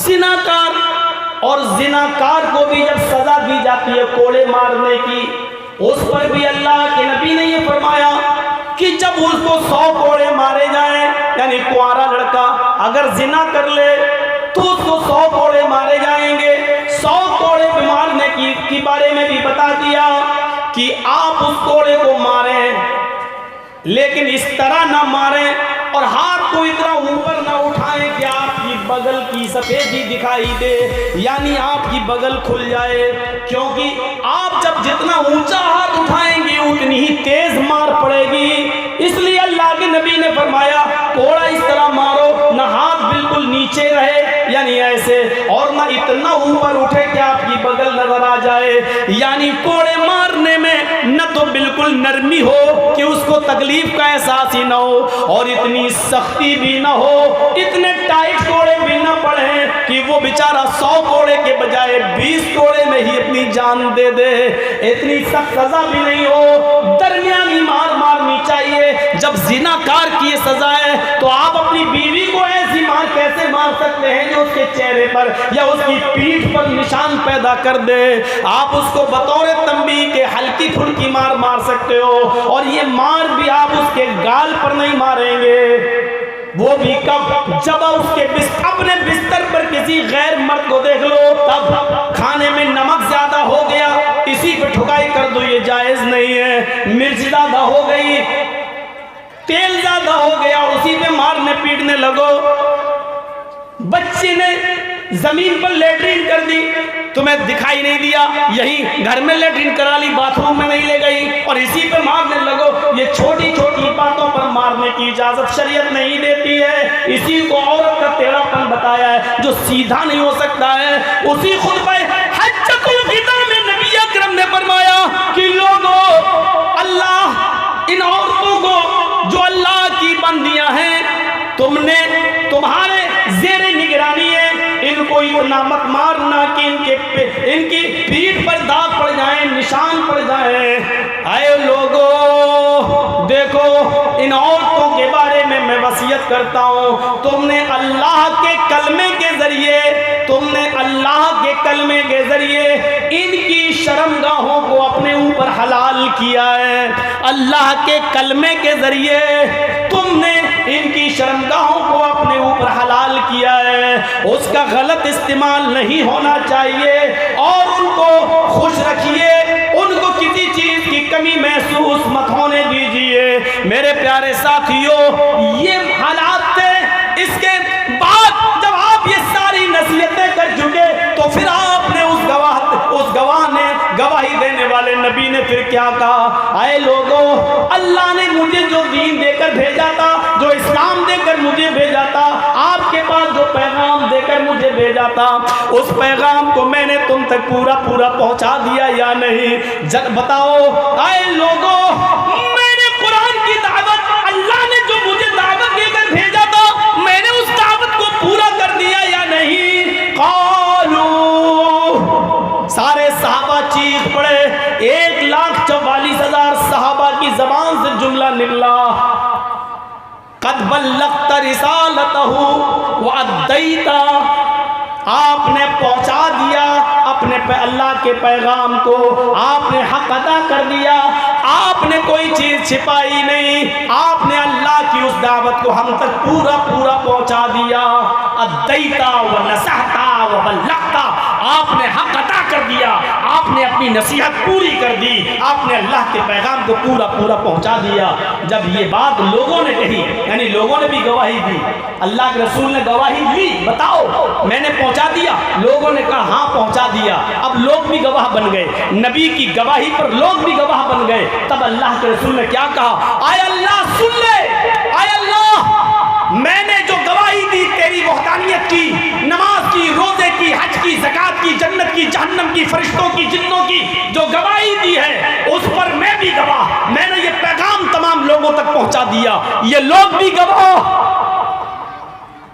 زناکار اور زناکار کو بھی جب سزا دی جاتی ہے کوڑے مارنے کی، اس پر بھی اللہ کے نبی نے یہ فرمایا کہ جب اس کو 100 کوڑے مارے جائیں، یعنی کنوارا لڑکا اگر زنا کر لے تو اس کو 100 کوڑے مارے جائیں گے۔ 100 کوڑے مارنے کی بارے میں بھی بتا دیا کہ آپ اس کوڑے کو ماریں لیکن اس طرح نہ ماریں اور ہاتھ کو اتنا اوپر نہ اٹھائیں کہ آپ کی بغل کی سفیدی دکھائی دے، یعنی آپ کی بغل کھل جائے، کیونکہ آپ جب جتنا اونچا ہاتھ اٹھائیں گے اتنی ہی تیز مار پڑے گی۔ اس لیے اللہ کے نبی نے فرمایا کوڑا اس طرح مارو نہ ہاتھ بالکل نیچے رہے یعنی ایسے، اور نہ اتنا اوپر اٹھے کہ آپ کی بغل نظر آ جائے، یعنی کوڑے مارنے میں نہ تو بالکل نرمی ہو کہ اس کو تکلیف کا احساس ہی نہ ہو، اور اتنی سختی بھی نہ ہو، اتنے ٹائٹ کوڑے بھی نہ پڑیں کہ وہ بیچارہ 100 کوڑے کے بجائے 20 کوڑے میں ہی اپنی جان دے دے، اتنی سخت سزا بھی نہیں ہو، درمیانی مار مارنی چاہیے۔ جب زناکار کی یہ سزا ہے تو آپ اپنی بیوی کو ایسی مار کیسے مار سکتے ہیں جو اس کے چہرے پر یا اس کی پیٹھ پر نشان پیدا کر دے؟ آپ اس کو بطور تنبیہ کے ہلکی پھلکی مار مار سکتے ہو، اور یہ مار بھی آپ اس کے گال پر نہیں ماریں گے، وہ بھی کب؟ جب اس کے اپنے بستر پر کسی غیر مرد کو دیکھ لو، تب کھانے میں نمک زیادہ ہو گیا اسی پہ ٹھکائی کر دو، یہ جائز نہیں ہے۔ مرچ زیادہ ہو گئی، تیل زیادہ ہو گیا، اسی پہ مارنے پیٹنے لگو۔ بچے نے زمین پر لیٹرین کر دی، تمہیں دکھائی نہیں دیا، یہی گھر میں لیٹرین کرا لی، باتھ روم میں نہیں لے گئی، اور اسی پہ مارنے لگو۔ یہ چھوٹی چھوٹی باتوں پر مارنے کی اجازت شریعت نہیں دیتی ہے۔ اسی کو عورت کا ٹیڑھا پن بتایا ہے، جو سیدھا نہیں ہو سکتا ہے۔ اسی خطبہ حجۃ الوداع میں نبی اکرم نے فرمایا کہ لوگوں، اللہ ان عورتوں کو جو اللہ کی بندیاں ہیں تم نے تمہارے زیر نگرانی ہے، ان کو اتنا مت مارنا کہ ان کی پیٹھ پر داغ پڑ جائیں، نشان پڑ جائیں۔ اے لوگوں دیکھو، ان عورتوں کے بارے میں وصیت کرتا ہوں، تم نے اللہ کے کلمے کے ذریعے ان کی شرمگاہوں کو اپنے اوپر حلال کیا ہے۔ اللہ کے کلمے کے ذریعے تم نے ان کی شرمگاہوں کو اپنے اوپر حلال کیا ہے، اس کا غلط استعمال نہیں ہونا چاہیے، اور ان کو خوش رکھیے، ان کو کسی چیز کی کمی محسوس مت ہونے دیجیے۔ میرے پیارے ساتھیوں، یہ حالات تھے۔ اس کے بعد جب آپ یہ ساری نصیحتیں کر چکے تو پھر آپ نے اس گواہ نے، گواہی دینے والے نبی نے پھر کیا کہا؟ اے لوگوں، اللہ نے مجھے جو دین دے کر بھیجا تھا، جو اسلام دے کر مجھے بھیجا تھا، آپ کے پاس جو پیغام دے کر مجھے بھیجا تھا، اس پیغام کو میں نے تم تک پورا پہنچا دیا یا نہیں؟ بتاؤ اے لوگوں، میں نے قرآن کی دعوت، اللہ نے جو مجھے دعوت دے کر بھیجا تھا، میں نے اس دعوت کو پورا کر دیا یا نہیں؟ قالوا، سارے صحابہ چیخ پڑے، 1,44,000 صحابہ کی زبان سے جملہ نکلا، قد بلغت رسالتہ وادیت، آپ نے پہنچا دیا اپنے اللہ کے پیغام کو، آپ نے حق ادا کر دیا، آپ نے کوئی چیز چھپائی نہیں، آپ نے اللہ کی اس دعوت کو ہم تک پورا پہنچا دیا۔ ادیت ونصحت وبلغت، آپ نے حق ادا کر دیا، آپ نے اپنی نصیحت پوری کر دی، آپ نے اللہ کے پیغام کو پورا پہنچا دیا۔ جب یہ بات لوگوں نے کہی، یعنی لوگوں نے بھی گواہی دی، اللہ کے رسول نے گواہی دی، بتاؤ میں نے پہنچا دیا؟ لوگوں نے کہا ہاں پہنچا دیا۔ اب لوگ بھی گواہ بن گئے، نبی کی گواہی پر لوگ بھی گواہ بن گئے۔ تب اللہ کے رسول نے کیا کہا؟ اے اللہ سن لے، اے اللہ میں نے جو گواہی دی تیری وحدانیت کی، نماز کی، روزے کی، حج کی، زکات کی، جنت کی، جہنم کی، فرشتوں کی، جنوں کی جو گواہی دی ہے اس پر میں بھی گواہ، میں نے یہ پیغام تمام لوگوں تک پہنچا دیا، یہ لوگ بھی گواہ۔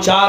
4